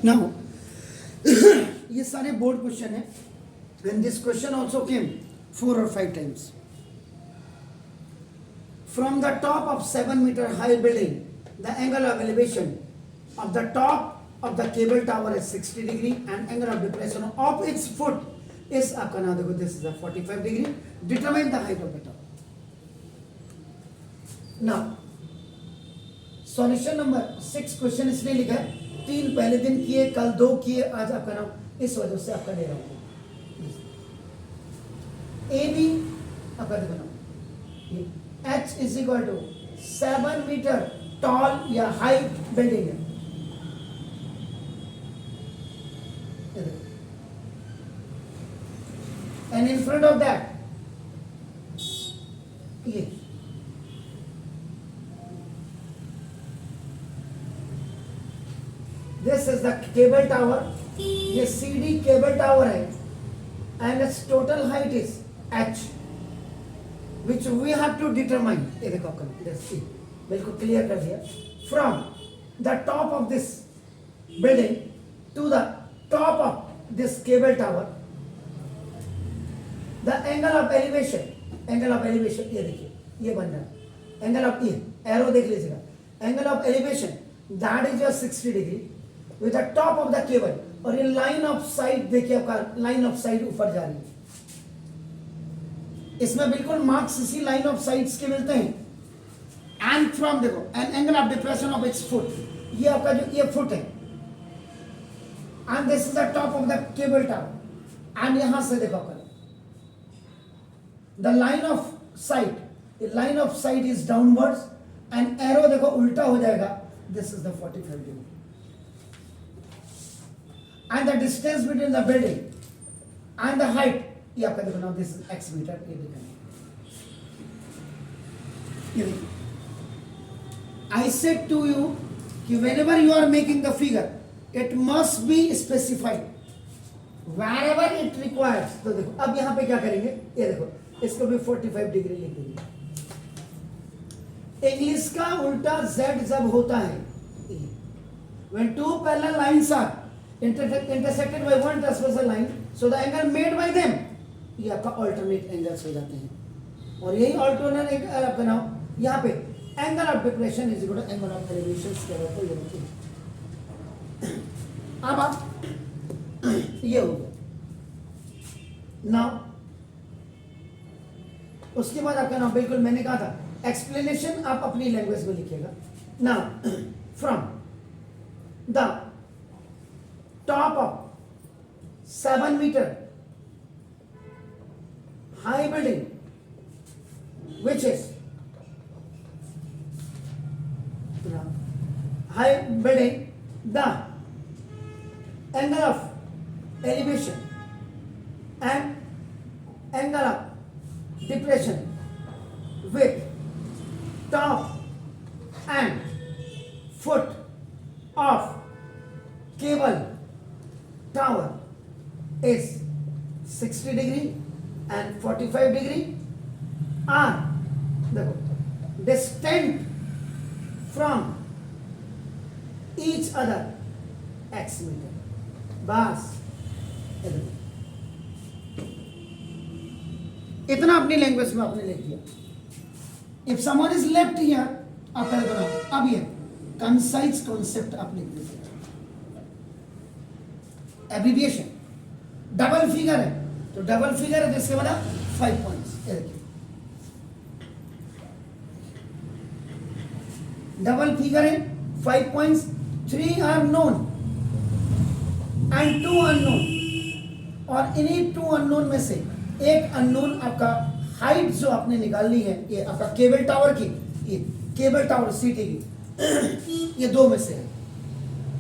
Now ये सारे board question है and this question also came 4 or 5 times. From the top of 7-meter high building, the angle of elevation of the top of the cable tower is 60 degree and angle of depression of its foot is आपका नाम देखो, this is a 45 degree. Determine the height of the tower. Now solution number 6 question इसने लिखा है, 3 पहले दिन किए, कल 2 किए, आज आपका नाम इस वजह से आपका ले रहा हूँ. ए बी आपका देखो नाम H is equal to 7 meter tall या हाई बिल्डिंग है. And in front of that, ये this is the cable tower. ये CD cable tower है and its total height is H, which we have to determine. ये देखो आपका, let's see, बिल्कुल clear कर दिया. From the top of this building to the top of this cable tower, the angle of elevation ये देखिए, ये बन रहा है angle of, ये एरो देख लीजिएगा, angle of elevation that is just 60 degree with the top of the cable. और ये लाइन ऑफ साइट देखिए आपका, लाइन ऑफ साइट ऊपर जा रही है. इसमें बिल्कुल मार्क्स इसी लाइन ऑफ साइट्स के मिलते हैं. एंड फ्रॉम देखो, an angle of depression of its foot, ये आपका जो ये फुट है, and this is the top of the cable tower. And यहां से देखो आपका the line of site, the line of site is downwards and arrow देखो उल्टा हो जाएगा. This is the 45 degree. And the distance between the building and the height, ये आपका देखो ना, दिस इज x मीटर. ये देखो, I said to you कि whenever you are making the figure, it must be specified wherever it requires. तो देखो अब यहाँ पे क्या करेंगे, ये देखो इसको भी 45 डिग्री लिख देंगे. इंग्लिश का उल्टा z जब होता है, when two parallel lines are intersected by one transversal line, so the angle made by them, ये आपका अल्टरनेट एंगल्स हो जाते हैं. और यही अल्टरनेट आपका नाम यहाँ पे angle of depression is equal to angle of elevation के बराबर ये होती है. अब आप ये हो गया. नाउ उसके बाद आपका नाम बिल्कुल मैंने कहा था एक्सप्लेनेशन आप अपनी लैंग्वेज में लिखिएगा. Now from the top of 7 meter high building, which is high building, the angle of elevation and angle of depression with top and foot of cable tower is 60 degree and 45 degree are देखो distant from each other x meter. बस इतना अपनी language में आपने लिख दिया. If someone is left here, आप क्या करो, अब ये कंसाइज कॉन्सेप्ट आप लिख दीजिए. एब्रिविएशन डबल फिगर है, तो डबल फिगर है जिसके बना 5 पॉइंट्स. डबल फिगर है 5 points. 3 are known and 2 unknown. और इन्हीं 2 अननोन में से एक अननोन आपका हाइट जो आपने निकालनी है, ये आपका केबल टावर की, ये केबल टावर सीटी की, ये 2 में से है.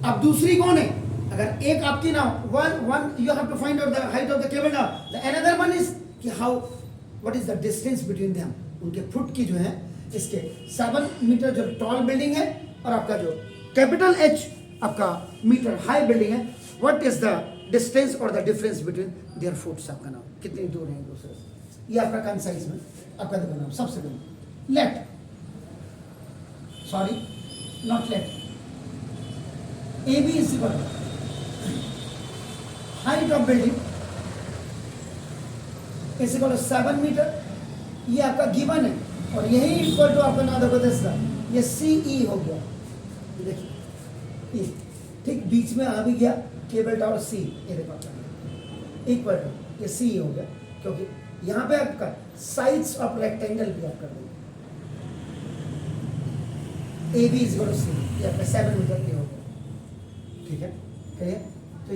अब दूसरी कौन है? अगर एक आपकी ना one you have to find out the height of the cable now. The another one is कि how what is the distance between them. उनके फुट की जो है, इसके 7 मीटर जो टॉल बिल्डिंग है और आपका जो कैपिटल H आपका मीटर हाई बिल्डिंग है, what is the distance or the difference between their foots. आपका नाम कितनी दूर है एक दूसरे से, ये आपका कंसाइज में आपका देखो नाम. सबसे पहले let, sorry not let, AB is equal to height of building is equal to 7 meter, ये आपका गिवन है, और यही इक्वल टू आपका ना देखो दिस ये सीई हो गया, देखिए E, ठीक बीच में आ भी गया केबल टावर सी, ये देखो आपका इक्वल टू ये सी हो गया, क्योंकि यहाँ पे आपका साइड्स ऑफ रेक्टेंगल भी आप कर देंगे, A B is equal to C, ये आपका 7 मीटर ये हो गया, ठीक है कहिए। तो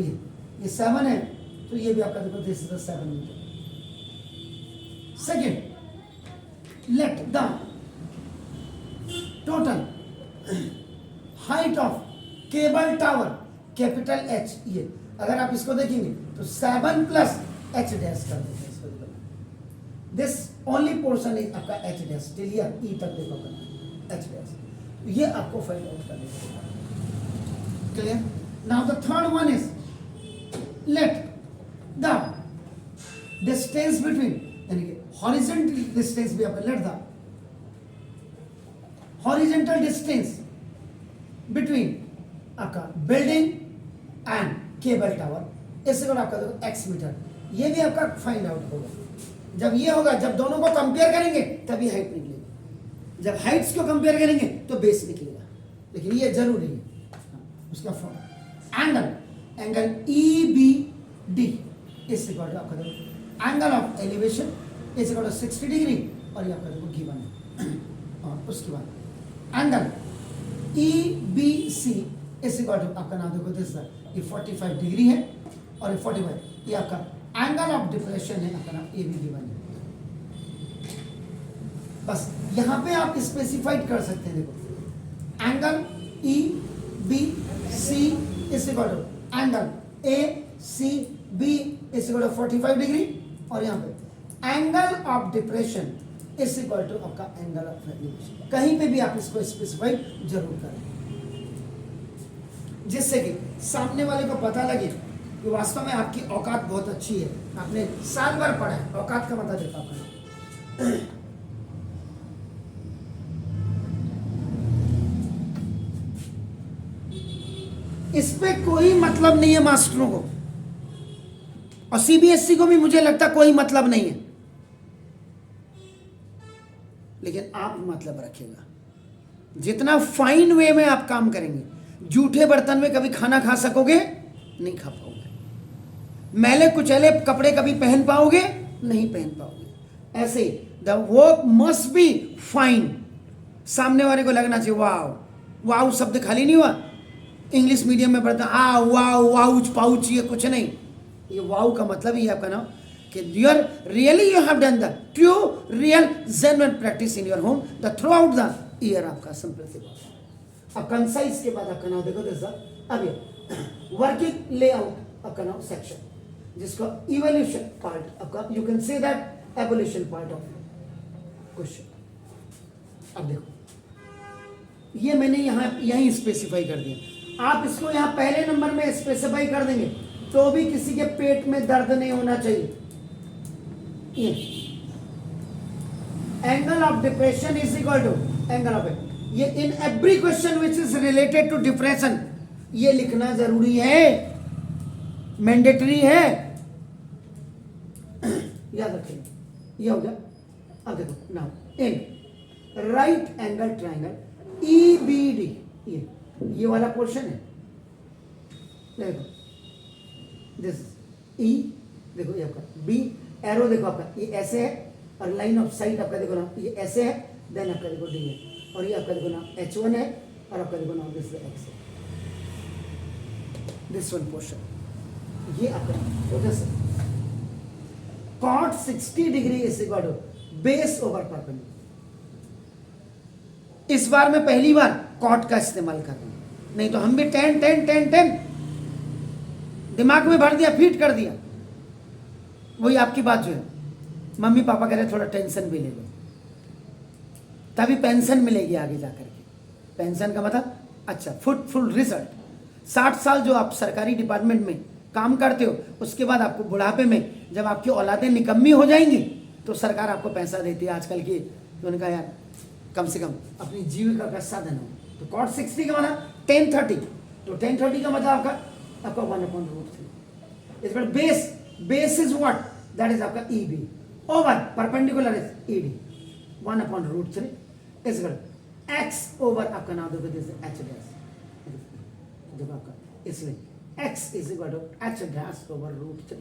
ये 7 है, तो ये भी आपका देखो this is 7 meter. Second, let the total height of cable tower capital H, ये अगर आप इसको देखेंगे तो 7 प्लस एच डैश कर देते हैं इसको, दिस ओनली पोर्शन इज आपका एच डैश टिल हियर ई तक देखो करना एच डैश, ये आपको फाइंड आउट करना है। Clear? Now the third one is let the distance between, यानी कि हॉरिजॉन्टल डिस्टेंस भी आपका, let the horizontal distance between आपका बिल्डिंग एंड केबल टावर, इससे आपका देखो एक्स मीटर, ये भी आपका फाइंड आउट होगा। जब ये होगा, जब दोनों को कंपेयर करेंगे तभी हाइट निकलेगी, जब हाइट्स को कंपेयर करेंगे तो बेस निकलेगा, लेकिन ये जरूरी है उसका form. Angle E B D is equal to आपका देखो angle of elevation is equal to 60 degree, और ये आपका देखो गिवन है। और उसके बाद angle E B C is equal to आपका नाम देखो दिस ये 45 डिग्री है, और ये 45 ये आपका एंगल ऑफ डिप्रेशन है, आपका नाम ए बी गिवन है। बस यहाँ पे आप स्पेसिफाइड कर सकते हैं, देखो angle E B C is equal to angle A C B is equal to 45 degree, और यहाँ पे angle of depression is equal to आपका एंगल ऑफ एलिवेशन। कहीं पे भी आप इसको स्पेसिफाइड जरूर करें, जिससे कि सामने वाले को पता लगे कि वास्तव में आपकी औकात बहुत अच्छी है, आपने साल भर पढ़ा है, औकात का मतलब देता आपका। इस पे कोई मतलब नहीं है मास्टरों को, और सीबीएसई को भी मुझे लगता कोई मतलब नहीं है, लेकिन आप मतलब रखिएगा। जितना फाइन वे में आप काम करेंगे, जूठे बर्तन में कभी खाना खा सकोगे नहीं खा पाओगे, मैले कुचैले कपड़े कभी पहन पाओगे नहीं पहन पाओगे। ऐसे the work must be fine, सामने वाले को लगना चाहिए वाव, वाव शब्द खाली नहीं हुआ, इंग्लिश मीडियम में पढ़ता आ वाव वाउच पाउच, ये कुछ नहीं, ये वाव का मतलब ही आपका नाम कि you are really you have done the true real genuine practice in your home the throughout the year, आपका सिंपल सी बात। अब कंसाइज के बाद आपका नाम देखो दिस, अब ये वर्किंग लेआउट आपका नाम सेक्शन, जिसको इवोल्यूशन पार्ट आपका, you can say that evolution part of question. अब देखो ये मैंने यहाँ यहीं स्पेसिफाई कर दिया, आप इसको यहाँ पहले नंबर में स्पेसिफाई कर देंगे तो भी किसी के पेट में दर्द नहीं होना चाहिए। Angle of depression is equal to angle of, ये in every question which is related to depression ये लिखना जरूरी है, मैंडेटरी है, याद रखिए। ये हो गया। अब देखो now in right angle triangle E B D, ये वाला पोर्शन है, देखो दिस ई, देखो ये आपका बी, एरो देखो आपका ये ऐसे है, और लाइन ऑफ साइट आपका देखो ना ये ऐसे है, देन आपका देखो डी है, और ये आपका देखो ना H1 है, और आपका देखो ना दिस एक्स है, दिस वन पोर्शन ये आपका हो जैसे cot 60 degree is equal to base over perpendicular. इस बार मैं पहली बार कॉट का इस्तेमाल कर रहा हूं, नहीं तो हम भी 10 10 10 10 दिमाग में भर दिया, फीट कर दिया। वही आपकी बात जो है, मम्मी पापा कह रहे थोड़ा टेंशन भी ले लो, तभी पेंशन मिलेगी आगे जाकर के। पेंशन का मतलब अच्छा फुल रिजल्ट। 60 साल जो आप सरकारी डिपार्टमेंट में काम करते हो, उसके बाद आपको बुढ़ापे में जब आपकी औलादें निकम्मी हो जाएंगी तो सरकार आपको पैसा देती है आजकल की। तो उन्होंने कहा यार कम से कम अपनी जीविका का साधन हो, तो कॉट 60 का मतलब 1030, तो 1030 का मतलब आपका आपका 1/√3 is but base is what, that is आपका E B over perpendicular is E D 1/√3 is but X over आपका नाम देखो दिस एच डैश देखो आपका, इसलिए x is equal to h dash over √3.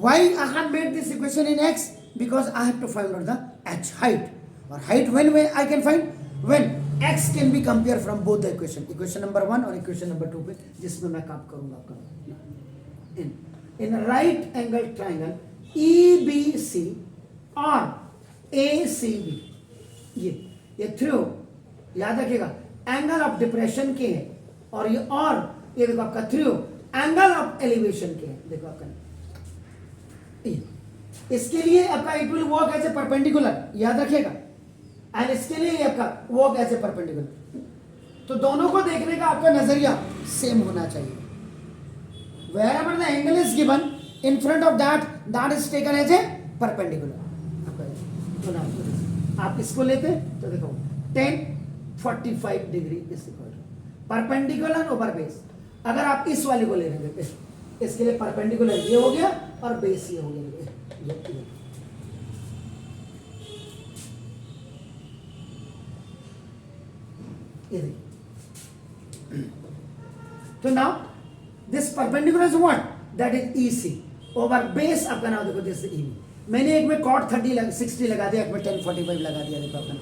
Why I have made this equation in x? Because I have to find out the h height. Or height when I can find? When x can be compared from both the equation number 1 और equation number 2 पे, जिसमें मैं काम करूंगा आपका in right angle triangle EBC और ACB, ये through याद रखिएगा एंगल ऑफ डिप्रेशन के हैं, और ये देखो आपका थ्रू एंगल ऑफ एलिवेशन के हैं। देखो आपका इसके लिए आपका it will work as a perpendicular, याद रखिएगा, एंड इसके लिए आपका वर्क एज ए परपेंडिकुलर। तो दोनों को देखने का आपका नजरिया सेम होना चाहिए। wherever the angle is given in front of that is taken as a perpendicular। आप इसको लेते तो देखो 1045 degree is equal to perpendicular over base. अगर आप इस वाले को ले रहे हैं, इसके लिए परपेंडिकुलर ये हो गया और बेस ये हो गया, ये तो now this perpendicular is what, that is EC over base. आपका नाम देखो दिस EB। मैंने एक में cot 60 लगा दिया, एक में 1045 लगा दिया। देखो अपना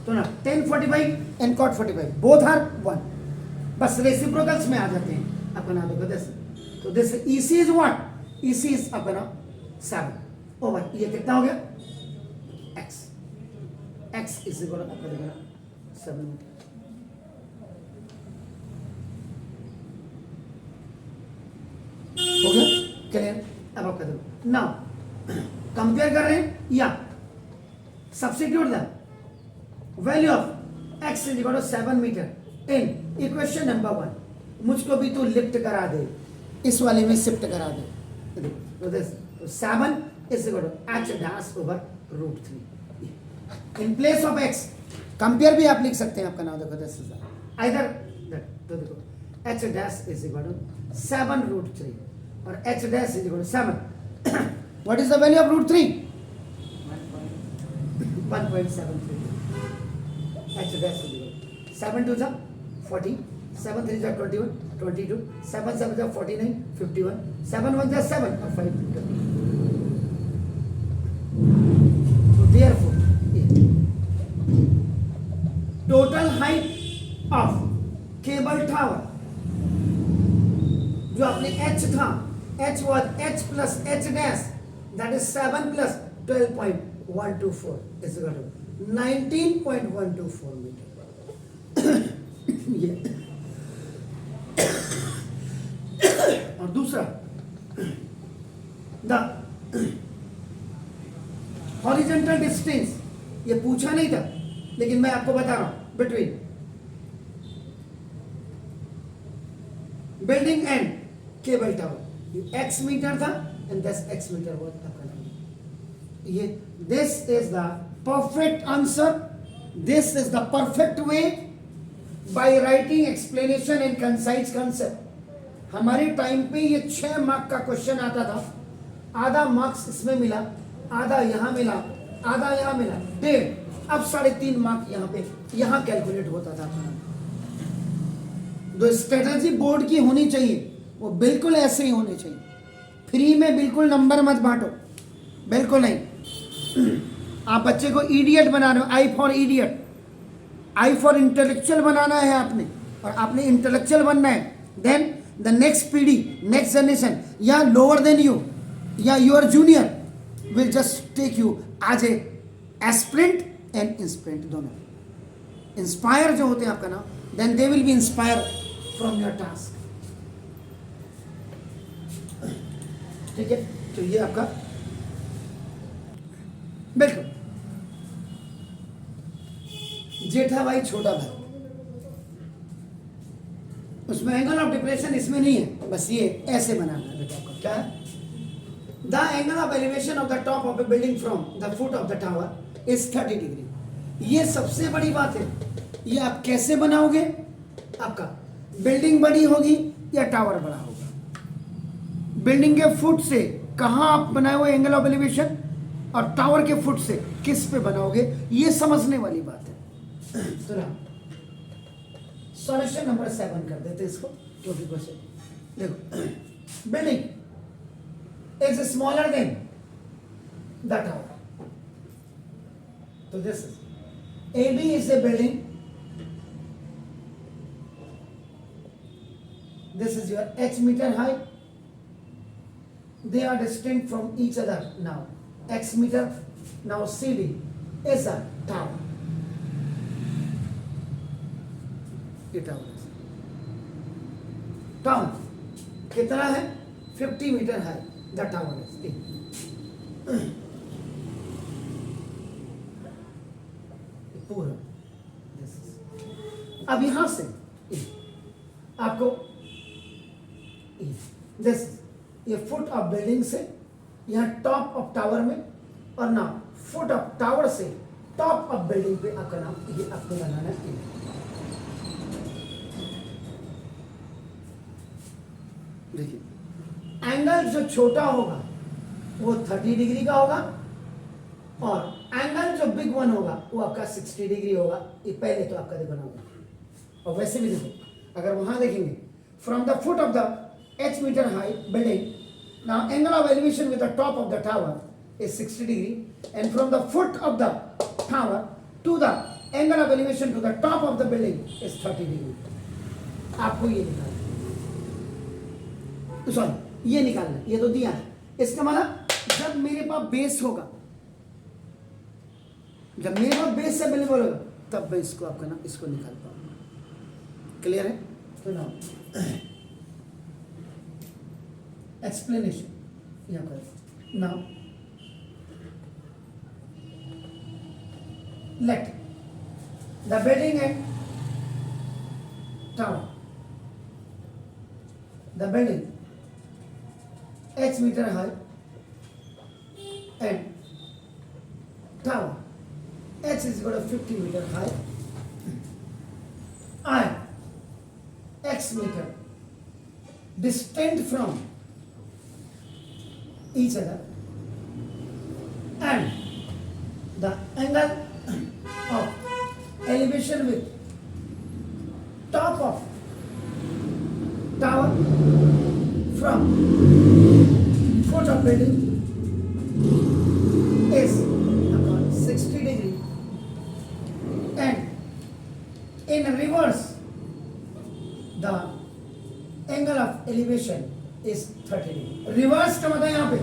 तो ना 1045 एंड cot 45 बोथ आर 1, बस रेसिप्रोकल्स में आ जाते हैं। अपना देखो दिस, तो this EC is what, EC is अपना 7 ओवर ये कितना हो गया x इज इक्वल टू आपका देखो 7 मीटर। हो गया क्लियर? अब आपका देखो नाउ कंपेयर कर रहे हैं या substitute the value of x is equal to 7 meter in equation number 1। मुझको भी तू लिफ्ट करा दे, इस वाले में शिफ्ट करा दे। तो this 7 is equal to h dash over √3 in place of x। Compare भी आप लिख सकते हैं, आपका नाम देखो दिस इज आइदर दैट। तो देखो h dash is equal to 7√3 और h dash is equal to 7। What is the value of √3? 1.73. H dash is equal 7 2 40, 7 3 21, 22, 7 7 49, 51, 7 1 7 और 5 20. So therefore, total height of cable tower जो अपने H था, H was H plus H dash, that is 7 plus 12.124 is equal to 19.124 meter. ये और दूसरा the horizontal distance, ये पूछा नहीं था लेकिन मैं आपको बता रहा हूं, between building and cable tower x meter था and this x meter was आपका नाम। ये this is the perfect answer, this is the perfect way by writing explanation and concise concept। हमारे टाइम पे ये 6 मार्क का क्वेश्चन आता था, आधा मार्क्स इसमें मिला, आधा यहाँ मिला, आधा यहाँ मिला, 1.5, अब 3.5 मार्क यहाँ पे यहाँ कैलकुलेट होता था। जो स्ट्रेटजी बोर्ड की होनी चाहिए वो बिल्कुल ऐसे ही होने चाहिए। फ्री में बिल्कुल नंबर मत बांटो, बिल्कुल नहीं। आप बच्चे को इडियट बना रहे हो, I for idiot, I for intellectual बनाना है आपने, और आपने इंटेलेक्चुअल बनना है। देन द नेक्स्ट पीढ़ी, नेक्स्ट जनरेशन या लोअर देन यू या your junior will just take you as a aspirant and inspirant, दोनों इंस्पायर जो होते हैं आपका नाम, then they will be inspire from your task. ठीक है, तो ये आपका बिल्कुल जेठा भाई छोटा भाई, उसमें एंगल ऑफ डिप्रेशन इसमें नहीं है, बस ये ऐसे बनाना है। देखो आपका क्या है, the angle of elevation of the top of A building from the foot of the tower is 30 degree. ये सबसे बड़ी बात है। ये आप कैसे बनाओगे? आपका बिल्डिंग बड़ी होगी या टावर बड़ा होगा? बिल्डिंग के फुट से कहां आप बनाए हुए एंगल ऑफ एलिवेशन, और टावर के फुट से किस पे बनाओगे, ये समझने वाली बात है। तो ना सॉल्यूशन नंबर 7 कर देते इसको, क्योंकि क्वेश्चन देखो, building is smaller than the tower. तो this is AB is a building. This is your h meter high. They are distinct from each other now. X meter. Now CD is a tower. ये tower है। Tower कितना है? 50 metre high the tower है। पूरा अब यहां से आपको दिस ये फुट ऑफ बिल्डिंग से यहां टॉप ऑफ टावर में, और ना फुट ऑफ टावर से टॉप ऑफ बिल्डिंग पे आपका नाम, ये आपको बनाना है। देखिए एंगल जो छोटा होगा वो 30 डिग्री का होगा, और एंगल जो बिग वन होगा वो आपका 60 डिग्री होगा। ये पहले तो आपका देखना होगा, और वैसे भी देखो अगर वहां देखेंगे from the foot of the h meter high building, now angle of elevation with the top of the tower is 60 degree, and from the foot of the tower to the angle of elevation to the top of the building is 30 degree. आपको ये निकालना, sorry ये निकालना, ये तो दिया है। इसका मतलब जब मेरे पास बेस होगा, जब मेरे पास बेस अवेलेबल होगा, तब मैं इसको आपका ना इसको निकाल पाऊंगा। क्लियर है? तो ना एक्सप्लेनेशन यहां पर, now let the building and tower, the building h meter high and tower h is equal to 50 meter high and x meter distant from each other, and the angle of elevation with top of tower from foot of building is about 60 degree, and in reverse the angle of elevation is 30 degree. reverse का मतलब यहाँ पे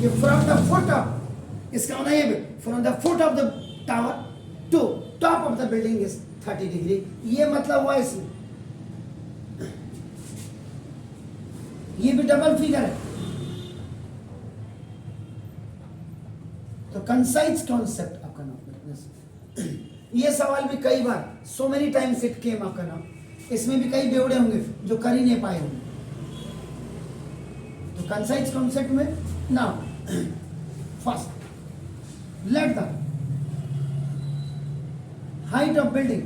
कि from the foot of, इसका मतलब ये from the foot of the tower to top of the building is 30 degree. ये मतलब हुआ इसमें, ये भी डबल फिगर है। तो कंसाइज कॉन्सेप्ट आपका नाम। ये सवाल भी कई बार, so many times it came आपका नाम, इसमें भी कई बेवड़े होंगे जो कर ही नहीं पाए होंगे। तो कंसाइज कॉन्सेप्ट में now first let the height of building,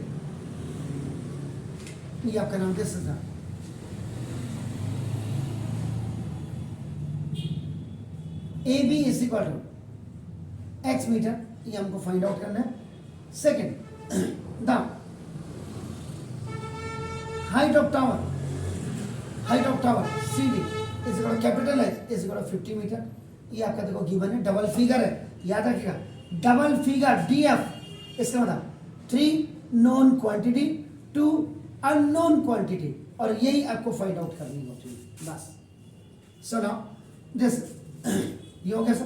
ये आपका नाम this is AB is equal to x meter, ये हमको फाइंड आउट करना है। Second the height of tower, height of tower CD is equal capital H is equal 50 meter. ये आपका देखो गिवन है, डबल फिगर है, याद रखिएगा डबल फिगर DF, इसका मतलब 3 नोन क्वांटिटी 2 अननोन क्वांटिटी, और यही आपको फाइंड आउट करनी होती है बस। सो नाउ दिस ये हो गया sir,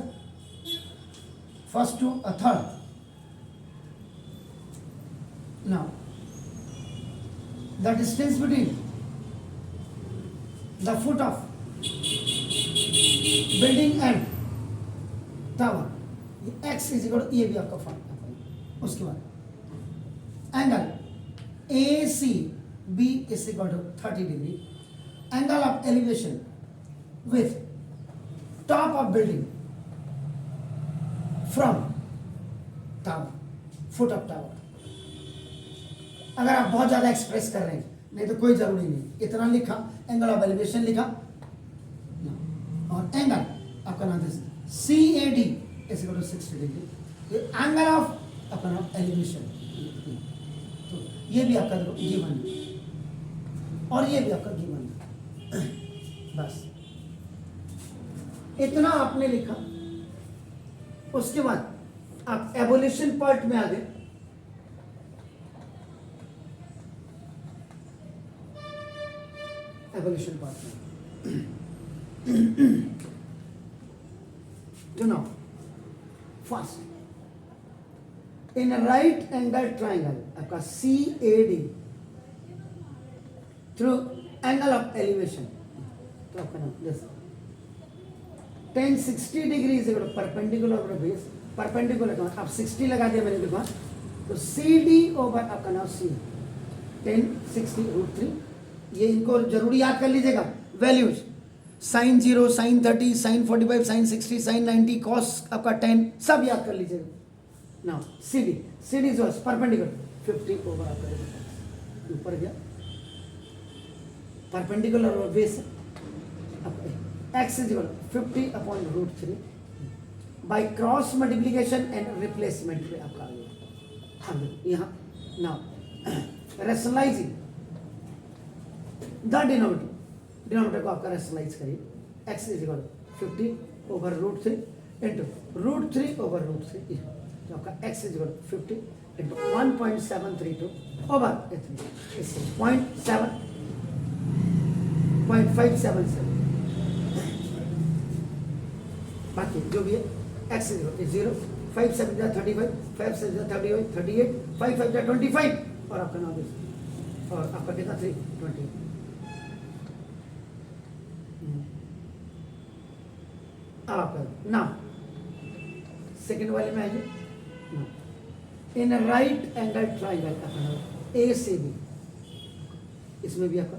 first to third. Now the distance between the foot of building and tower, x is equal, ये भी आपका फाइंड। उसके बाद angle ACB is equal to 30 degree, angle of elevation with top of building from tower foot of tower. अगर आप बहुत ज्यादा express कर रहे हैं, नहीं तो कोई जरूरी नहीं, इतना लिखा, एंगल ऑफ एलिवेशन लिखा, और एंगल आपका नाम CAD is equal to 60 degree, angle of आपका नाम एलिवेशन। तो ये भी आपका गिवन है और ये भी आपका गिवन है। बस इतना आपने लिखा। उसके बाद आप एवोल्यूशन पार्ट में आ गए। एवोल्यूशन पार्ट में तो now first in right angle triangle आपका CAD through angle of elevation, तो आपका नाम जैसे 1060 degree is perpendicular of the base, perpendicular का आप 60 लगा दिया मैंने देखा, तो CD ओवर आपका नाम C 1060√3। ये इनको जरूरी याद कर लीजिएगा values, sin 0, sin 30, sin 45, sin 60, sin 90, cos आपका 10 सब याद कर लीजिएगा। नाउ CD जो परपेंडिकुलर 50 ओवर आपका ऊपर गया, परपेंडिकुलर और base x is equal to 50 upon √3 by cross multiplication and replacement पे आपका आ गया। अब यहाँ नाउ रेशनलाइजिंग द डिनोमिनेटर को आपका रेशनलाइज करिए, x is equal 50 over √3 into √3 over √3, तो आपका x is equal 50 into 1.732 over 0.577, बाकी जो भी है x इज 0, 5 7 35, 5 7 35, 38, 5 5 25 और आपका नाम और आपका कितना 3 20। अब आपका नाम सेकेंड वाले में आइए। इन राइट एंगल ट्राइंगल आपका ACB, इसमें भी आपका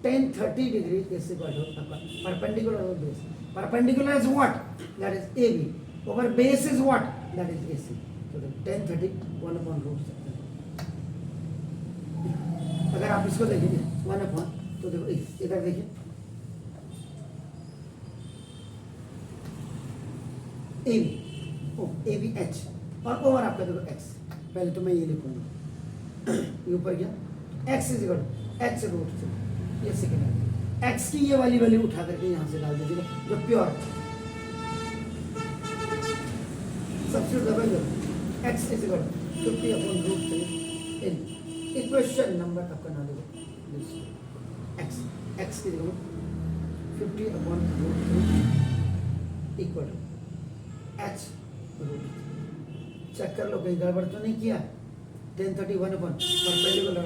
1030 डिग्री इससे आपका परपेंडिकुलर और base, perpendicular is what, that is AB, over base is what, that is AC, so 1030 1 upon √3। अगर आप इसको देखेंगे 1 upon, तो देखो इधर देखिए ABH और ओवर आपका देखो x, पहले तो मैं ये लिखूंगा ये ऊपर गया x इज इक्वल h √3, ये सेकेंड है x की ये वाली वैल्यू उठा करके यहाँ से डाल दीजिएगा जो प्योर सब्स्टिट्यूट करेंगे x is equal 50 upon √3 in equation number आपका ना देखो x की जगह 50 अपॉन √3 इक्वल h √3। चेक कर लो कहीं गड़बड़ तो नहीं किया। 1031 अपॉन परपेंडिकुलर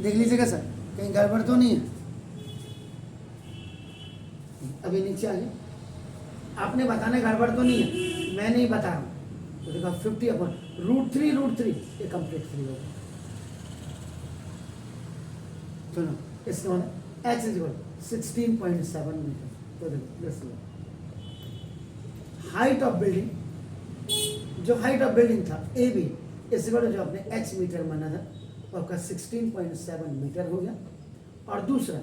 देख लीजिएगा सर कहीं गड़बड़ तो नहीं है। अभी नीचे आइए, आपने बताना गड़बड़ तो नहीं है, मैं नहीं बता रहा हूं। तो देखा 50 अपॉन √3 ये कंप्लीट 3 होगा। सुनो इसका मतलब h इज इक्वल 16.7 मीटर। तो देखो हाइट ऑफ बिल्डिंग, जो हाइट ऑफ बिल्डिंग था AB इस इक्वल जो आपने h मीटर माना था आपका 16.7 मीटर हो गया। और दूसरा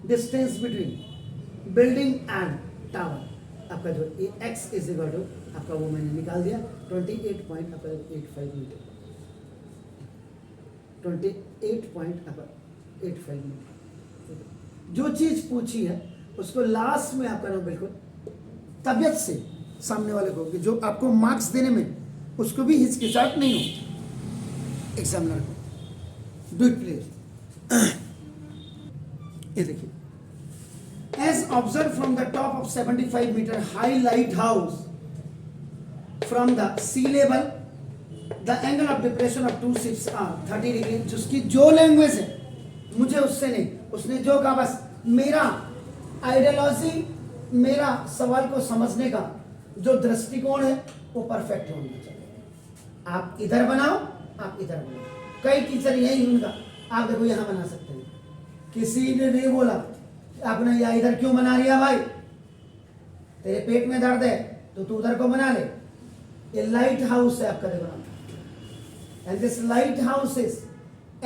distance between building and tower आपका जो x इज इक्वल टू आपका वो मैंने निकाल दिया 28.85 मीटर, 28.85 मीटर। जो चीज पूछी है उसको लास्ट में आपका नाम बिल्कुल तबियत से सामने वाले को, जो आपको मार्क्स देने में उसको भी हिचकिचाहट नहीं हो एग्जामिनर को। Do it please. ये देखिए, as observe from the top of 75 meter high light house from the sea level the angle of depression of two ships are 30 degree. जिसकी जो लैंग्वेज है मुझे उससे नहीं, उसने जो कहा बस मेरा आइडियोलॉजी, मेरा सवाल को समझने का जो दृष्टिकोण है वो परफेक्ट होना चाहिए। आप इधर बनाओ, आप इधर बनाओ। कई टीचर यही उनका, आप देखो यहां बना सकते हैं। किसी ने नहीं बोला आपने या इधर क्यों बना लिया भाई, तेरे पेट में दर्द है तो तू उधर को बना ले। ये लाइट हाउस है आपका, देखो and this light house is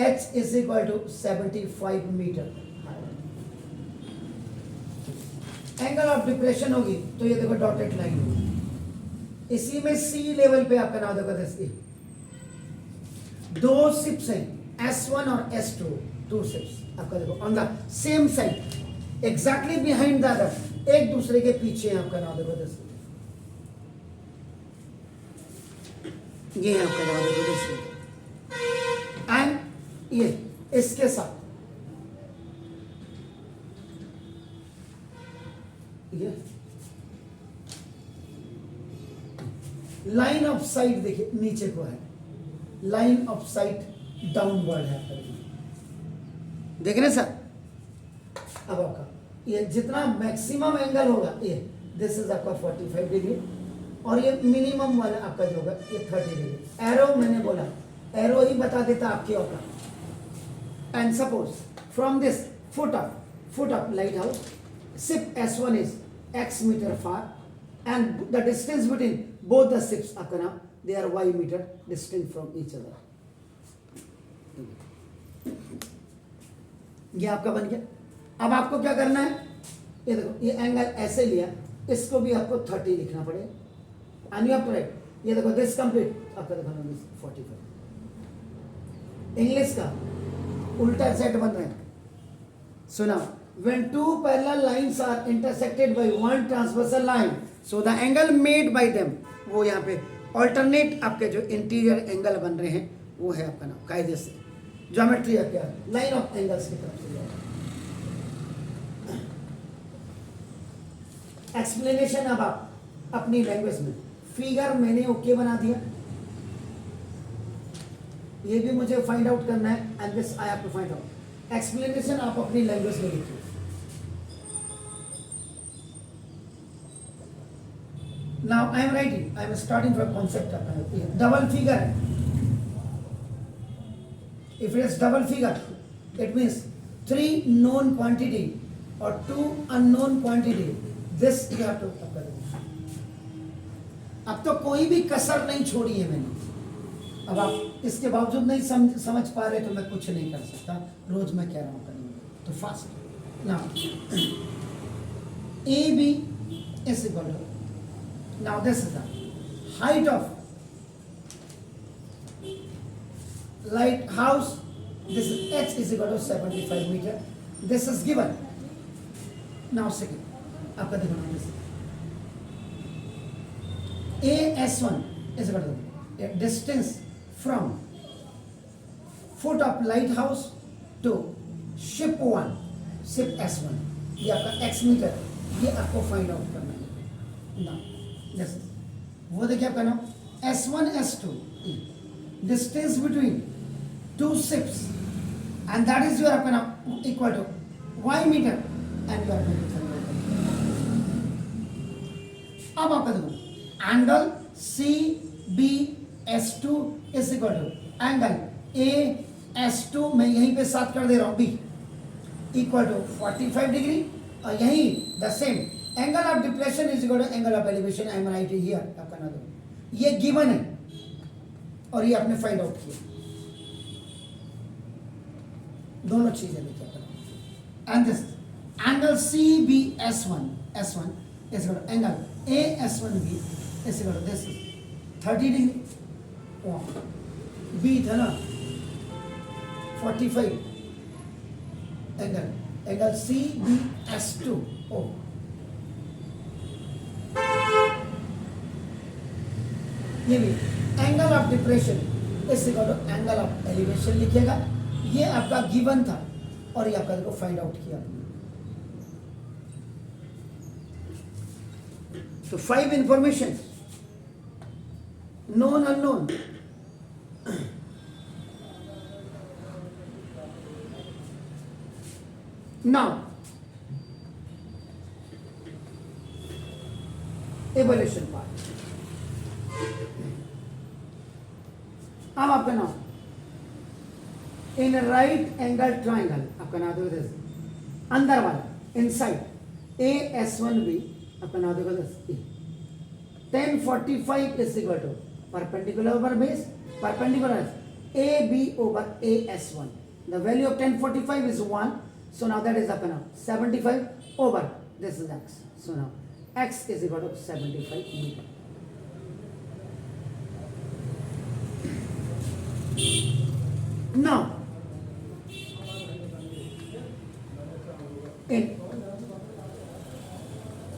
H is equal to 75 meter. Angle of depression होगी तो ये देखो डॉटेड लाइन होगी। इसी में सी लेवल पे आपका नाम देखो, देखिए दो शिप्स हैं S1 और S2, टू शिप्स आपका देखो on the same side exactly behind the other, एक दूसरे के पीछे हैं आपका नाम देखो, ये है आपका नाम देखो, एंड ये इसके साथ ये लाइन ऑफ साइट देखिए नीचे को है, लाइन ऑफ साइट डाउनवर्ड है आपका, देख रहे हैं सर। अब आपका ये जितना मैक्सिमम एंगल होगा ये दिस इज आपका 45 डिग्री, और ये मिनिमम वाला आपका जो होगा ये 30 डिग्री। एरो मैंने बोला, एरो ही बता देता आपके होगा। And suppose from this foot of light house ship S1 is X meter far, and the distance between both the ships आपका नाम they are Y meter distant from each other। ये आपका बन गया। अब आपको क्या करना है, ये देखो ये एंगल ऐसे लिया, इसको भी आपको 30 लिखना पड़ेगा, and you have to write, ये देखो दिस कंप्लीट आपका देखो दिस 45। इंग्लिश का उल्टा सेट बन रहे हैं, सुना। When two parallel lines are intersected by one transversal line, so the angle made by them, वो यहाँ पे alternate आपके जो इंटीरियर एंगल बन रहे हैं वो है आपका नाम कायदे से ज्योमेट्री है क्या, लाइन ऑफ एंगल्स की तरफ से जाएगा। एक्सप्लेनेशन अब आप अपनी लैंग्वेज में, फिगर मैंने ओके बना दिया, ये भी मुझे फाइंड आउट करना है, and this I have to find out. Explanation आप अपनी लैंग्वेज में लिखिए। Now I am writing, I am starting from concept of double figure। If it is double figure, it means 3 known quantity or 2 unknown quantity। This you have to apply। अब तो कोई भी कसर नहीं छोड़ी है मैंने। अब आप इसके बावजूद नहीं समझ पा रहे तो मैं कुछ नहीं कर सकता, रोज मैं कह रहा हूँ करेंगे तो fast. Now AB is equal to, now this is the height of lighthouse, this is H is equal to 75 meter, this is given। now second आपका देखो this AS1 is equal to a distance from foot of lighthouse to ship 1, ship S1, ये आपका x meter, ये आपको find out करना है। now वो देखिए आपका नाम S1 S2 distance between two ships, and that is your आपका नाम equal to Y meter, and your अब आपका देखो angle CBS2 is equal to angle AS2, मैं यहीं पे साथ कर दे रहा हूं B इक्वल टू 45 डिग्री, और यहीं the same angle of depression is equal to angle of elevation. I am writing here आपका ना दो, ये गिवन है और ये आपने फाइंड आउट किया, दोनों चीजें लिखिए आपका। And this angle CBS1 S1 is equal to angle AS1B is equal to this 30 degree, B था ना 45, एंगल CBS2 ओ ये भी angle of depression is equal to angle of elevation लिखिएगा। ये आपका गिवन था और ये आपका देखो फाइंड आउट किया। तो 5 information known unknown, now evolution part. अब आपका नाम इन राइट एंगल ट्राइंगल आपका नाम देखो अंदर वाला इनसाइड AS1B आपका नाम देखो 1045 is equal to perpendicular over base, perpendicular is AB over AS1. The value of 1045 is 1. So now that is up and up. 75 over this is x. So now x is equal to 75 meter. Now in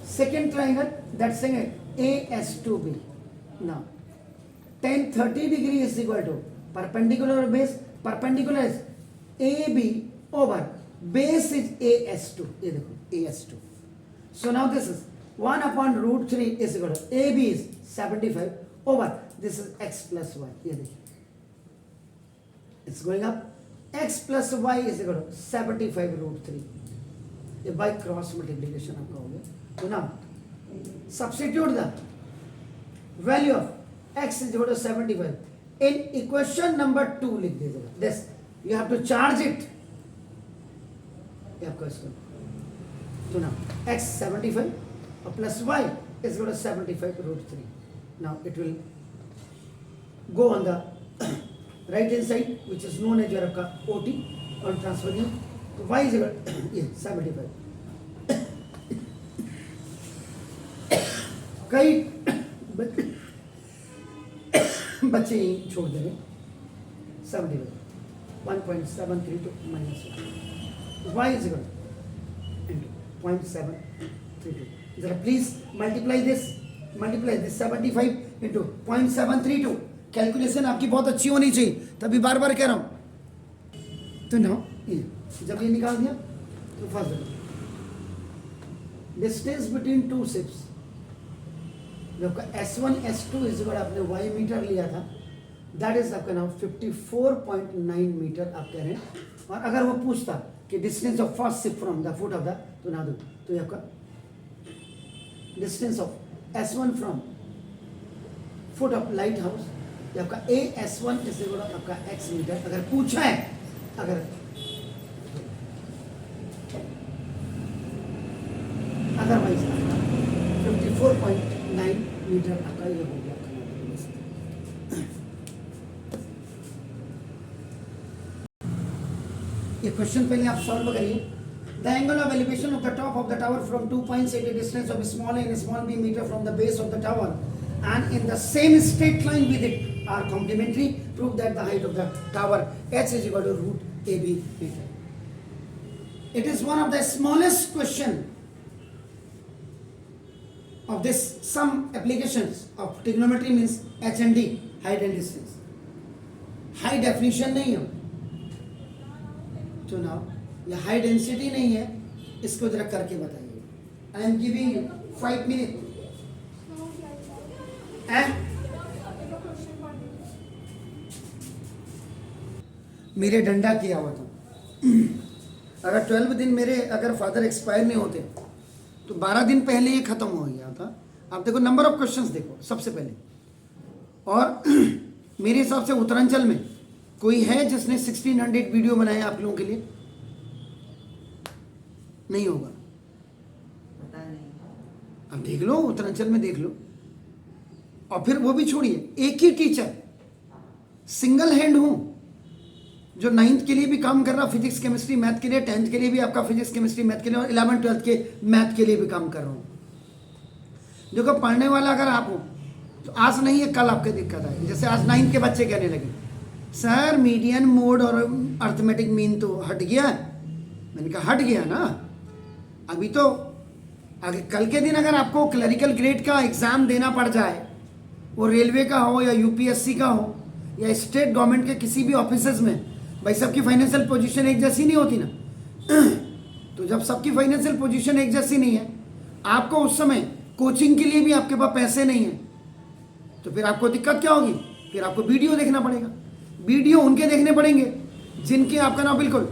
second triangle, that's saying AS2B. Now tan 30 degree is equal to perpendicular base, perpendicular is AB over base is AS2. ये देखो AS2. So now this is 1 upon root 3 is equal to AB is 75 over this is x plus y. ये देखिए it's going up. X plus y is equal to 75 root 3. ये by cross multiplication आपका हो गया. So now substitute the value of x is equal to 75 in equation number 2 लिख दीजिएगा. This you have to charge it. ये आपका इसको. So now x 75 plus y is equal to 75 root 3. Now it will go on the right hand side which is known as your आपका OT or transferring. So y is equal to 75. कई बच्चे ही छोड़ देंगे 75 1.732 minus y is equal into 0.732. जरा please multiply this 75 into 0.732. Calculation आपकी बहुत अच्छी होनी चाहिए, तभी बार बार कह रहा हूं. तो ना जब ये निकाल दिया तो first distance between two ships, जो आपका S1 S2 इज इक्वल आपने y मीटर लिया था, दैट इज आपका नाउ 54.9 मीटर आप कह रहे हैं. और अगर वो पूछता कि distance of first ship from the foot of the, तो ना दो तो ये आपका distance of S1 from foot of light house, ये आपका AS1 इज इक्वल आपका x मीटर अगर पूछा है. अगर अदरवाइज 54.9 मीटर आपका ये हो गया. ये क्वेश्चन पहले आप सॉल्व करिए. The angle of elevation of the top of the tower from 2 points at a distance of small a and small b meter from the base of the tower and in the same straight line with it are complementary. Prove that the height of the tower h is equal to root ab meter. It is one of the smallest question of this some applications of trigonometry means h and d, height and distance. High definition नहीं है तो ना, ये high density नहीं है. इसको जरा करके बताइए. I am giving you 5 minute. मेरे डंडा किया हुआ था. अगर 12 दिन मेरे अगर फादर एक्सपायर नहीं होते तो 12 दिन पहले ये खत्म हो गया था. आप देखो नंबर ऑफ क्वेश्चंस देखो सबसे पहले. और मेरे हिसाब से उत्तरांचल में कोई है जिसने 1600 वीडियो बनाए आप लोगों के लिए? नहीं होगा. पता नहीं. अब देख लो, उत्तरांचल में देख लो. और फिर वो भी छोड़िए, एक ही टीचर सिंगल हैंड हूं जो 9th के लिए भी काम कर रहा, फिजिक्स केमिस्ट्री मैथ के लिए, 10th के लिए भी आपका फिजिक्स केमिस्ट्री मैथ के लिए, और 11th 12th के मैथ के लिए भी काम कर रहा हूं. देखो पढ़ने वाला अगर आप हो तो आज नहीं है कल आपको दिक्कत आएगी. जैसे आज 9th के बच्चे कहने लगे सर मीडियन मोड और अर्थमेटिक मीन तो हट गया है. मैंने कहा हट गया ना, अभी तो आगे कल के दिन अगर आपको क्लरिकल ग्रेड का एग्जाम देना पड़ जाए, वो रेलवे का हो या यूपीएससी का हो या स्टेट गवर्नमेंट के किसी भी ऑफिसर्स में, भाई सबकी फाइनेंशियल पोजीशन एक जैसी नहीं होती ना. तो जब सबकी फाइनेंशियल पोजीशन एक जैसी नहीं है, आपको उस समय कोचिंग के लिए भी आपके पास पैसे नहीं है, तो फिर आपको दिक्कत क्या होगी? फिर आपको वीडियो देखना पड़ेगा. वीडियो उनके देखने पड़ेंगे जिनके आपका ना बिल्कुल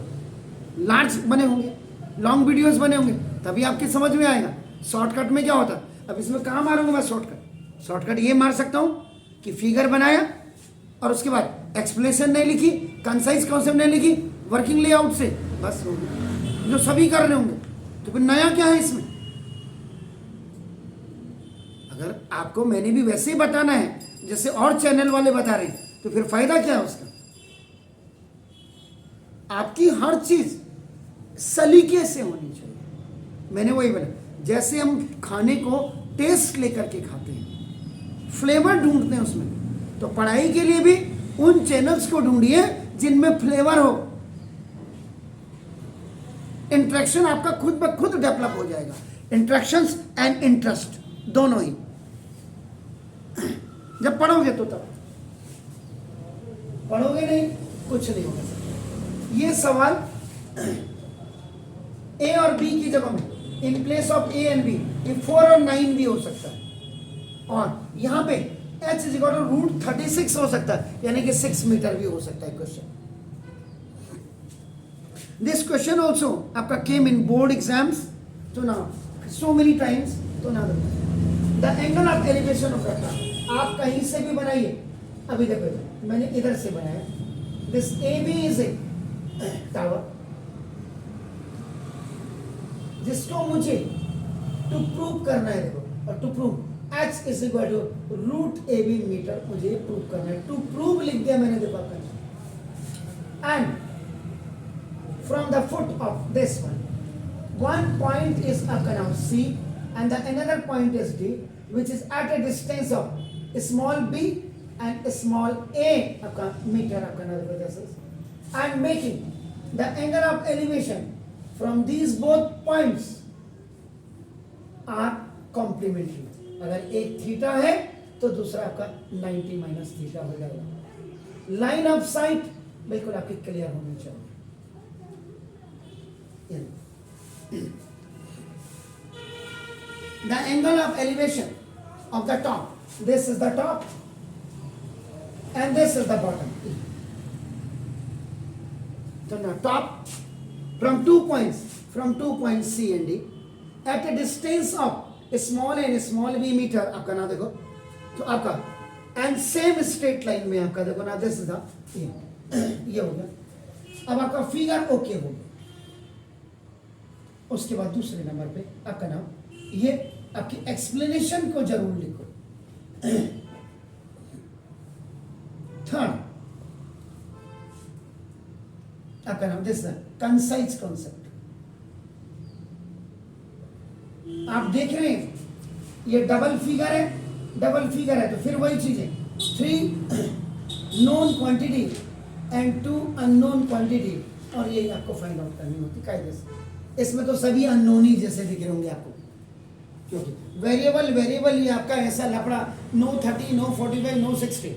लार्ज बने होंगे, लॉन्ग वीडियोस बने होंगे, तभी आपकी समझ में आएगा. शॉर्टकट में क्या होता है? अब इसमें कहाँ मारूंगा मैं शॉर्टकट ये मार सकता हूँ कि फिगर बनाया और उसके बाद एक्सप्लेनेशन नहीं लिखी, कंसाइज कॉन्सेप्ट नहीं लिखी, वर्किंग लेआउट से बस हो गया, जो सभी कर रहे होंगे. तो फिर नया क्या है इसमें? अगर आपको मैंने भी वैसे ही बताना है जैसे और चैनल वाले बता रहे हैं तो फिर फायदा क्या है उसका? आपकी हर चीज सलीके से होनी चाहिए। मैंने वही बोला, जैसे हम खाने को टेस्ट लेकर के खाते हैं, फ्लेवर ढूंढते हैं उसमें, तो पढ़ाई के लिए भी उन चैनल्स को ढूंढिए जिनमें फ्लेवर हो। इंटरेक्शन आपका खुद ब खुद डेवलप हो जाएगा। इंटरेक्शंस एंड इंटरेस्ट दोनों ही जब पढ़ोगे तो तब, पढ़ोगे नहीं कुछ नहीं होगा। ये सवाल ए और बी की जगह में in place of A and B ये 4 और 9 भी हो सकता है, और यहां पे h is equal to root 36 हो सकता है, यानी कि 6 मीटर भी हो सकता है क्वेश्चन। दिस क्वेश्चन ऑल्सो आपका केम इन बोर्ड एग्जाम्स, तो ना सो मेनी टाइम्स, तो ना the angle of elevation of the tower आप कहीं से भी बनाइए। अभी देखो मैंने इधर से बनाया, this A B is a tower, जिसको मुझे टू प्रूव करना है। देखो, और to prove h is equal to root A B metre, मुझे प्रूव करना है। टू प्रूव लिख दिया मैंने, देखो आपका। And from the foot of this one point is आपका नाम C and the another point is D, which is at a distance of small b and small a आपका मीटर आपका नाम this is, and making the angle of elevation from these both points are complementary. अगर एक theta है तो दूसरा आपका 90 minus theta हो जाएगा। लाइन ऑफ साइट बिल्कुल आपकी क्लियर होनी चाहिए। The angle of elevation of the top, this is the top and this is the bottom. So now top from 2 points C and D at a distance of small and small b meter आपका ना देखो, तो आपका and same straight line में आपका देखो ना, this is the ये हो गया। अब आपका फिगर ओके हो गया। उसके बाद दूसरे नंबर पे आपका नाम, ये आपकी एक्सप्लेनेशन को जरूर लिखो। थर्ड आपका नाम दिस कंसाइज कॉन्सेप्ट। आप देख रहे हैं ये डबल फिगर है, तो फिर वही चीज है, 3 known quantity and 2 unknown quantity, और ये आपको फाइंड आउट करनी होती कायदे से। इसमें तो सभी अननोन ही जैसे दिख रहे होंगे आपको, क्योंकि वेरिएबल ये आपका ऐसा लफड़ा, नो 30 नो 45 नो 60,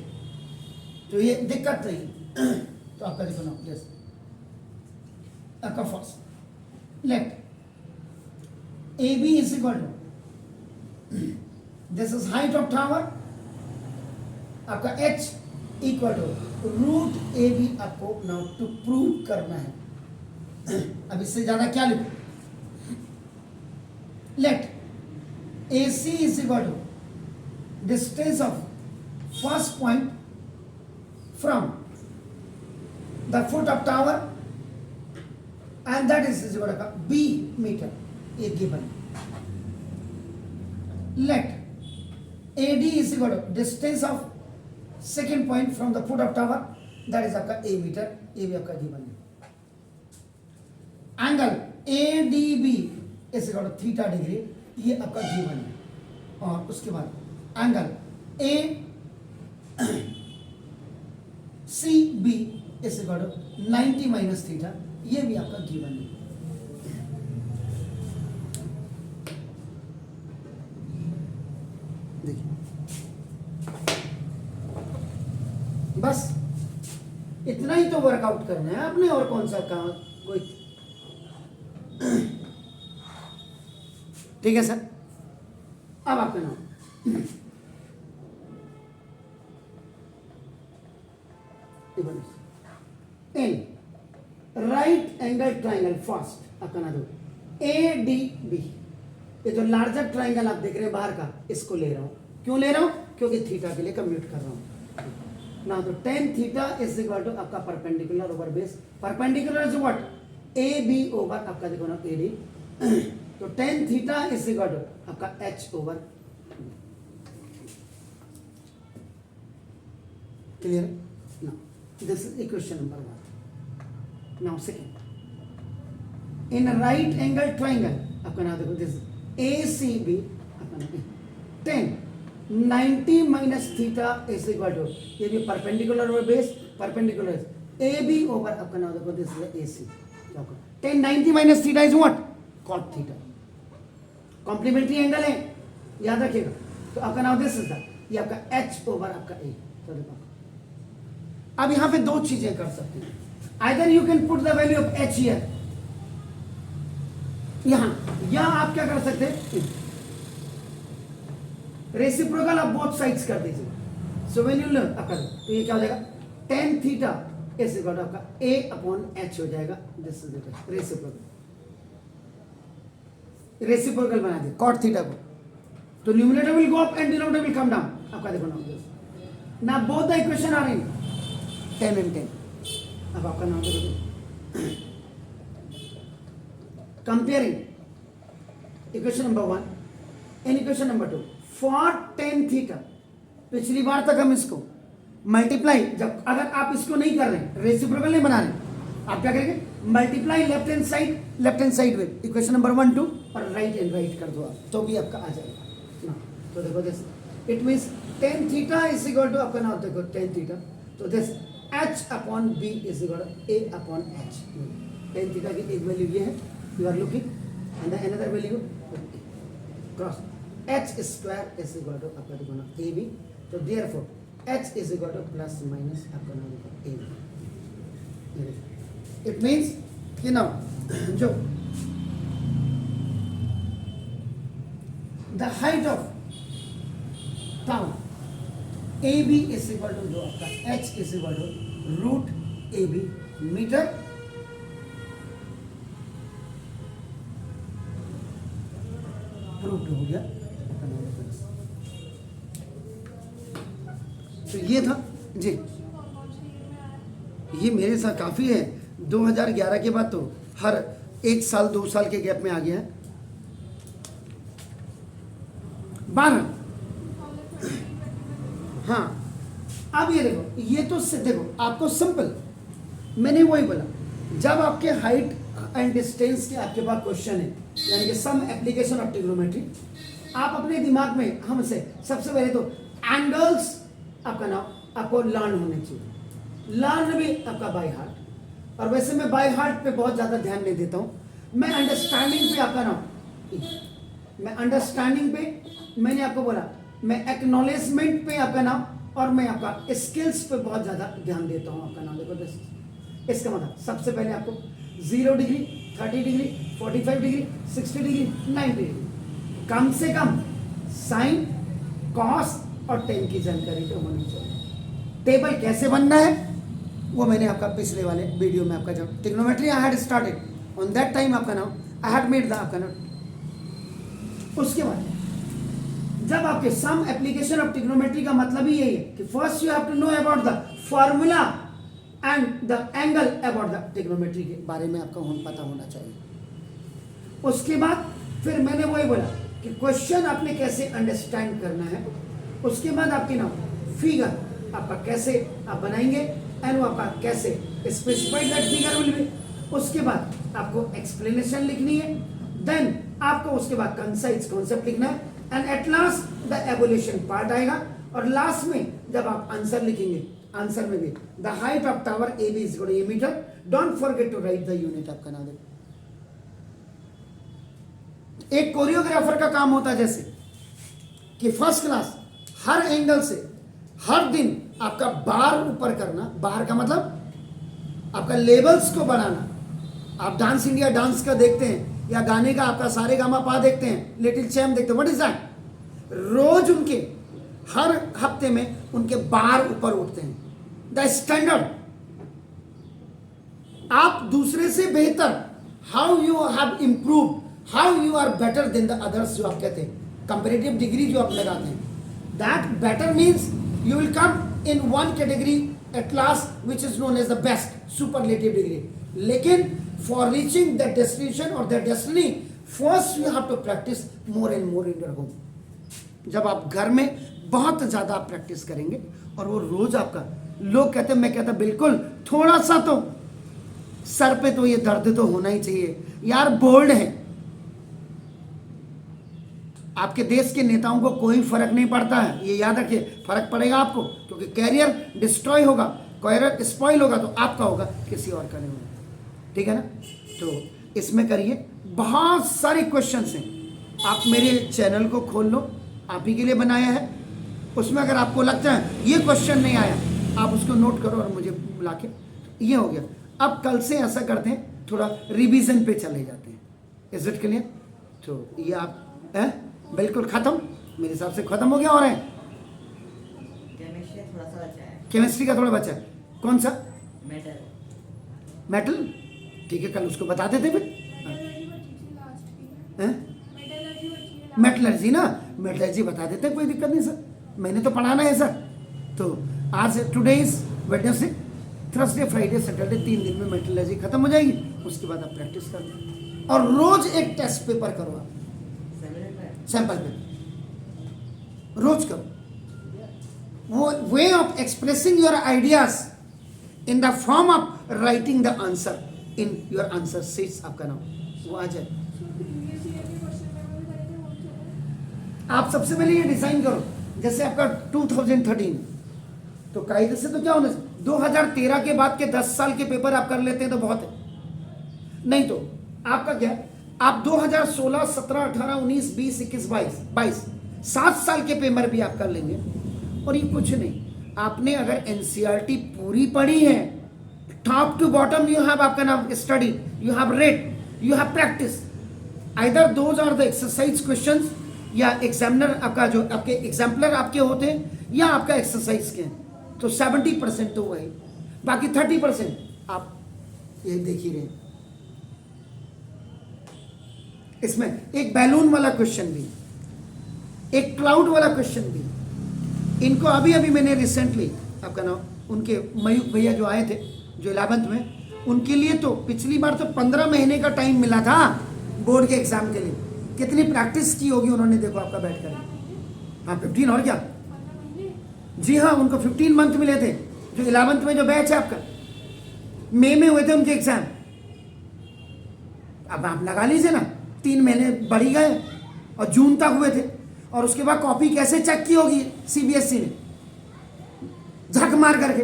तो ये दिक्कत नहीं। तो आपका देखो ना जैसे आपका first let A B is equal to this is height of tower, आपका h equal to root A B आपको नाउ टू प्रूव करना है। अब इससे ज्यादा क्या लिखो, let A C is equal to distance of first point from the foot of tower and that is equal to B metre, ये given. Let A D is equal to distance of second point from the foot of tower, that is आपका A metre, ये भी आपका given है। Angle A D B is equal to theta degree, ये आपका given है। और उसके बाद angle A C B is equal to 90 minus theta, ये भी आपका गिवन है। देखिए बस इतना ही तो वर्कआउट करना है आपने, और कौन सा काम कोई। ठीक है सर। अब आपका नाम इन राइट एंगल ट्राइंगल, फर्स्ट आपका नाम ए डी बी, ये जो लार्जर ट्राइंगल आप देख रहे हैं बाहर का, इसको ले रहा हूं। क्यों ले रहा हूं? क्योंकि थीटा के लिए कम्यूट कर रहा हूं ना। तो tan theta is equal to आपका perpendicular over base, perpendicular is what, A B over आपका देखो ना ए डी, तो tan theta is equal to आपका h over. Clear? Now, this is equation number 1. Now, second. In a right angle triangle, आपका नाम देखो, this ACB, आपका नाम 10, 90 minus theta is equal to, ये भी perpendicular over base, perpendicular is AB over, आपका नाम देखो, this is AC. 10, 90 minus theta is what? Cot theta. Complementary angle है, याद रखिएगा. तो आपका नाम this is that, ये आपका H over आपका A. तो देखो, अब यहाँ पे दो चीजें कर सकते हैं. Either you can put the value of H here, यहाँ, या आप क्या कर सकते हैं, रेसिप्रोकल ऑफ बोथ साइड्स कर दीजिए. सो व्हेन यू लर्न आपका, तो ये क्या हो जाएगा, tan theta is equal to आपका A अपॉन H हो जाएगा. दिस इज रेसिप्रोकल, रेसिप्रोकल बना दिए cot थीटा को, तो numerator will go up and denominator will come down. आपका देखो ना both the equation are in 10 and 10. अब आपका नाम देखो, comparing equation number 1 and equation number 2 for tan theta. पिछली बार तक हम इसको मल्टीप्लाई, जब अगर आप इसको नहीं कर रहे हैं, रेसिप्रोकल नहीं बना रहे, आप क्या करेंगे, multiply left hand side with equation number 1 2 और राइट एंड राइट कर दो आप, तो भी आपका आ जाएगा ना. तो देखो this it means tan theta is equal to आपका नाम देखो tan थीटा, तो this H upon B is equal to A upon H. tan theta की एक वैल्यू ये है, you are looking, and another value cross H square is equal to आपका देखो ना AB. तो therefore H is equal to plus minus आपका नाम देखो AB. इट मींस कि ना जो the height of tower AB is equal to जो आपका H is equal to root AB metre proved हो गया. तो ये था जी, ये मेरे साथ काफ़ी है. 2011 के बाद तो हर 1 साल 2 साल के गैप में आ गया है. 12. हाँ, अब ये देखो, ये तो देखो आपको सिंपल, मैंने वही बोला, जब आपके हाइट एंड डिस्टेंस के आपके पास क्वेश्चन है, यानी कि सम एप्लीकेशन ऑफ ट्रिग्नोमेट्री, आप अपने दिमाग में हमसे सबसे पहले तो एंगल्स आपका नाम आपको लर्न होने चाहिए. लर्न भी आपका बाय हार्ट, और वैसे मैं बाय हार्ट पे बहुत ज़्यादा ध्यान नहीं देता हूँ. मैं अंडरस्टैंडिंग पे आपका नाम, मैं अंडरस्टैंडिंग पे, मैंने आपको बोला, मैं एक्नॉलेजमेंट पे आपका नाम, और मैं आपका स्किल्स पे बहुत ज़्यादा ध्यान देता हूँ. आपका नाम देखो, इसका मतलब सबसे पहले आपको 0 degree, 30 degree, 45 degree, 60 degree, 90 degree, कम से कम साइन, कॉस और टेन की जानकारी तो होनी चाहिए. टेबल कैसे बनना है वो मैंने आपका पिछले वाले वीडियो में आपका, जब trigonometry I had started on that time आपका नाम आई हैड मेड द आपका नाम. उसके बाद जब आपके सम एप्लीकेशन ऑफ ट्रिग्नोमेट्री का मतलब ही यही है कि first you have to know about the formula and the angle about the trigonometry के बारे में आपका पता होना चाहिए. उसके बाद फिर मैंने वही बोला कि क्वेश्चन आपने कैसे अंडरस्टैंड करना है. उसके बाद आपके नाम फिगर आपका कैसे आप बनाएंगे, एंड वो आपका कैसे specified that figure will be. उसके बाद आपको एक्सप्लेनेशन लिखनी है, देन आपको उसके बाद कंसाइज कॉन्सेप्ट लिखना है, and at last the evolution part आएगा. और लास्ट में जब आप आंसर लिखेंगे, आंसर में भी the height of tower AB is equal to A metre. Don't forget to write the unit. आपका नाम देखो, एक कोरियोग्राफर का काम होता है जैसे कि फर्स्ट क्लास हर एंगल से हर दिन आपका बार ऊपर करना. बार का मतलब आपका लेवल्स को बढ़ाना. आप डांस इंडिया डांस का देखते हैं, या गाने का आपका सारे गामा पा देखते हैं, लिटिल चैम्प देखते हैं, व्हाट इज दैट. रोज उनके हर हफ्ते में उनके बार ऊपर उठते हैं. द स्टैंडर्ड, आप दूसरे से बेहतर, how you have improve, how you are better than the others, जो आप कहते हैं, कंपेरेटिव डिग्री जो आप लगाते हैं, that better means you will come in one category at last which is known as the best, superlative degree. लेकिन for reaching that destination or that destiny, first you have to practice more and more in your home. जब आप घर में बहुत ज़्यादा practice करेंगे और वो रोज आपका लोग कहते हैं, मैं कहता बिल्कुल, थोड़ा सा तो सर पे तो ये दर्द तो होना ही चाहिए यार। बोर्ड है, आपके देश के नेताओं को कोई फर्क नहीं पड़ता है, ये याद रखिए। फर्क पड़ेगा आपको, क्योंकि कैरियर डिस्ट्रॉय होगा, कैरियर स्पॉइल होगा तो आपका होगा, किसी और का नहीं होगा। ठीक है ना? तो इसमें करिए, बहुत सारे क्वेश्चंस हैं। आप मेरे चैनल को खोल लो, आप ही के लिए बनाया है। उसमें अगर आपको लगता है ये क्वेश्चन नहीं आया, आप उसको नोट करो और मुझे बुला के, ये हो गया। अब कल से ऐसा करते हैं, थोड़ा रिवीजन पे चले जाते हैं। Is it clear? तो ये आप बिल्कुल खत्म, मेरे हिसाब से खत्म हो गया। और है केमिस्ट्री थोड़ा सा बचा है। केमिस्ट्री का थोड़ा बचा है। कौन सा? मेटल। मेटल? ठीक है, कल उसको बता देते फिर। मेटलर्जी ना, मेटलर्जी बता देते हैं, कोई दिक्कत नहीं सर, मैंने तो पढ़ाना है सर। तो आज today is Wednesday, Thursday, Friday, Saturday, 3 दिन में मेटलर्जी खत्म हो जाएगी। उसके बाद आप प्रैक्टिस कर लो और रोज एक टेस्ट पेपर करो आप, सैंपल पेपर रोज करो। वो way of expressing your ideas in the form of writing the answer in your answer sheets, आपका नाम वो आ जाए। आप सबसे पहले ये डिजाइन करो, जैसे आपका 2013, तो कायदे से तो क्या होना चाहिए, 2013 के बाद के 10 साल के पेपर आप कर लेते हैं तो बहुत है। नहीं तो आपका क्या, आप 2016, 17, 18, 19, 20, 21, 22, 7 साल के पेपर भी आप कर लेंगे। और ये कुछ नहीं, आपने अगर एनसीईआरटी पूरी पढ़ी है, top to bottom you have आपका नाम study, you have read, you have practice, either those are the exercise questions, या एग्जामिनर आपका जो आपके एग्जाम्पलर आपके होते हैं, या आपका एक्सरसाइज के हैं, तो 70% तो वही, बाकी 30% आप ये देख ही रहे हैं। इसमें एक बैलून वाला क्वेश्चन भी, एक क्लाउड वाला क्वेश्चन भी, इनको अभी अभी मैंने रिसेंटली आपका नाम, उनके मयूख भैया जो आए थे जो 11th में, उनके लिए तो पिछली बार तो 15 महीने का टाइम मिला था बोर्ड के एग्जाम के लिए। कितनी प्रैक्टिस की होगी उन्होंने, देखो आपका बैठ कर। हाँ 15 और क्या, जी हाँ, उनको 15 मंथ मिले थे। जो 11th में जो बैच है आपका, मई में हुए थे उनके एग्जाम। अब आप लगा लीजिए ना, 3 महीने बढ़ ही गए और जून तक हुए थे। और उसके बाद कॉपी कैसे चेक की होगी सीबीएसई ने, झक मार करके।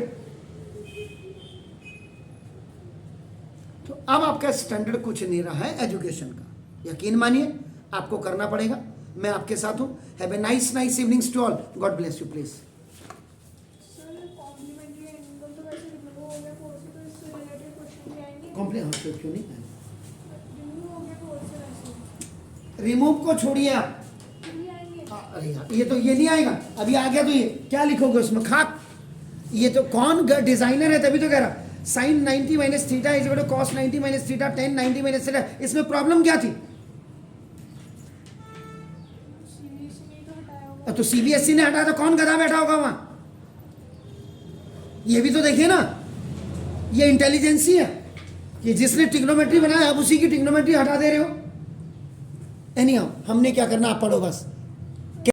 तो अब आपका स्टैंडर्ड कुछ नहीं रहा है एजुकेशन का, यकीन मानिए आपको करना पड़ेगा। मैं आपके साथ हूं। Have a nice evenings to all, God bless you please. Complimentary क्यों नहीं आए? रिमूव को छोड़िए आप। अरे यार, ये तो ये नहीं आएगा, अभी आ गया तो ये क्या लिखोगे उसमें, खाक। ये तो कौन डिजाइनर है, तभी तो कह रहा sine 90 minus theta is equal to cos 90 minus theta, tan 90 minus theta. इसमें प्रॉब्लम क्या थी? तो सीबीएसई ने हटाया तो कौन गधा बैठा होगा वहां? ये भी तो देखिए ना, ये इंटेलिजेंस ही है कि जिसने ट्रिग्नोमेट्री बनाया आप उसी की ट्रिग्नोमेट्री हटा दे रहे हो। एनीहाउ, हमने क्या करना, आप पढ़ो बस।